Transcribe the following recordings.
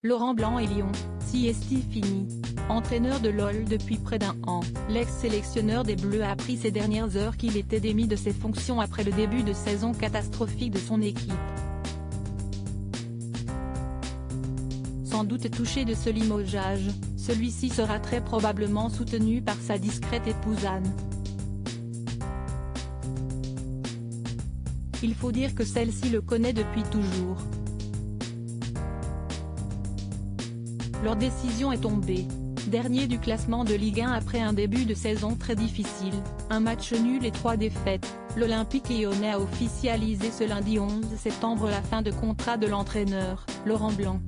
Laurent Blanc et Lyon, si est-il fini. Entraîneur de l'OL depuis près d'un an, l'ex-sélectionneur des Bleus a appris ces dernières heures qu'il était démis de ses fonctions après le début de saison catastrophique de son équipe. Sans doute touché de ce limogeage, celui-ci sera très probablement soutenu par sa discrète épouse Anne. Il faut dire que celle-ci le connaît depuis toujours. Leur décision est tombée. Dernier du classement de Ligue 1 après un début de saison très difficile, un match nul et 3 défaites, l'Olympique lyonnais a officialisé ce lundi 11 septembre la fin de contrat de l'entraîneur, Laurent Blanc.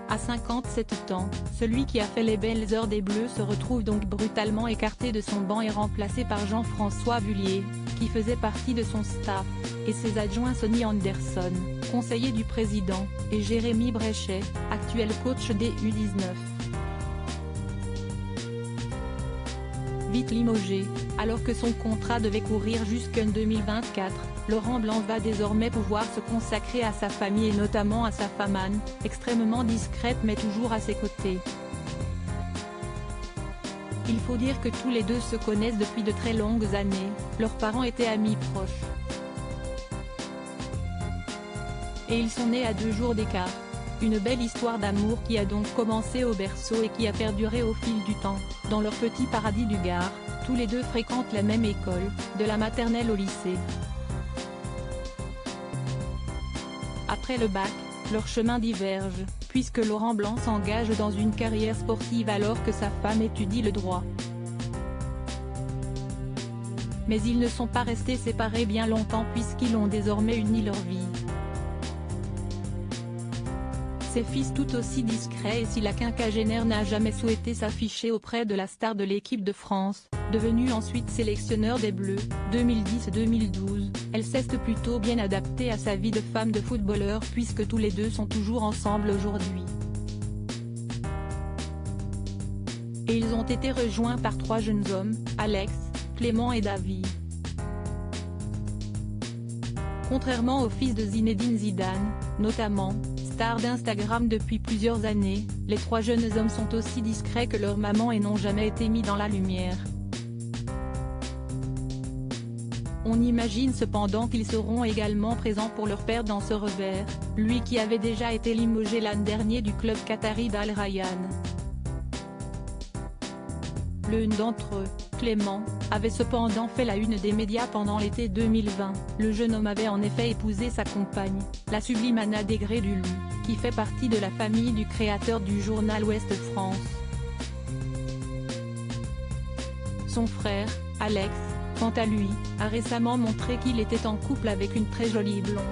À 57 ans, celui qui a fait les belles heures des Bleus se retrouve donc brutalement écarté de son banc et remplacé par Jean-François Vullier, qui faisait partie de son staff, et ses adjoints Sonny Anderson, conseiller du président, et Jérémy Bréchet, actuel coach des U19. Vite limogé, alors que son contrat devait courir jusqu'en 2024, Laurent Blanc va désormais pouvoir se consacrer à sa famille et notamment à sa femme Anne, extrêmement discrète mais toujours à ses côtés. Il faut dire que tous les deux se connaissent depuis de très longues années, leurs parents étaient amis proches. Et ils sont nés à 2 jours d'écart. Une belle histoire d'amour qui a donc commencé au berceau et qui a perduré au fil du temps, dans leur petit paradis du Gard. Tous les deux fréquentent la même école, de la maternelle au lycée. Après le bac, leurs chemins divergent, puisque Laurent Blanc s'engage dans une carrière sportive alors que sa femme étudie le droit. Mais ils ne sont pas restés séparés bien longtemps puisqu'ils ont désormais uni leur vie. Ses fils tout aussi discrets et si la quinquagénaire n'a jamais souhaité s'afficher auprès de la star de l'équipe de France, devenue ensuite sélectionneur des Bleus, 2010-2012, elle s'est plutôt bien adaptée à sa vie de femme de footballeur puisque tous les deux sont toujours ensemble aujourd'hui. Et ils ont été rejoints par 3 jeunes hommes, Alex, Clément et David. Contrairement au fils de Zinedine Zidane, notamment, star d'Instagram depuis plusieurs années, les 3 jeunes hommes sont aussi discrets que leur maman et n'ont jamais été mis dans la lumière. On imagine cependant qu'ils seront également présents pour leur père dans ce revers, lui qui avait déjà été limogé l'an dernier du club qatari d'Al Rayyan. L'un d'entre eux, Clément, avait cependant fait la une des médias pendant l'été 2020, le jeune homme avait en effet épousé sa compagne, la sublime Anna Desgrès-Duluth, qui fait partie de la famille du créateur du journal Ouest France. Son frère, Alex, quant à lui, a récemment montré qu'il était en couple avec une très jolie blonde.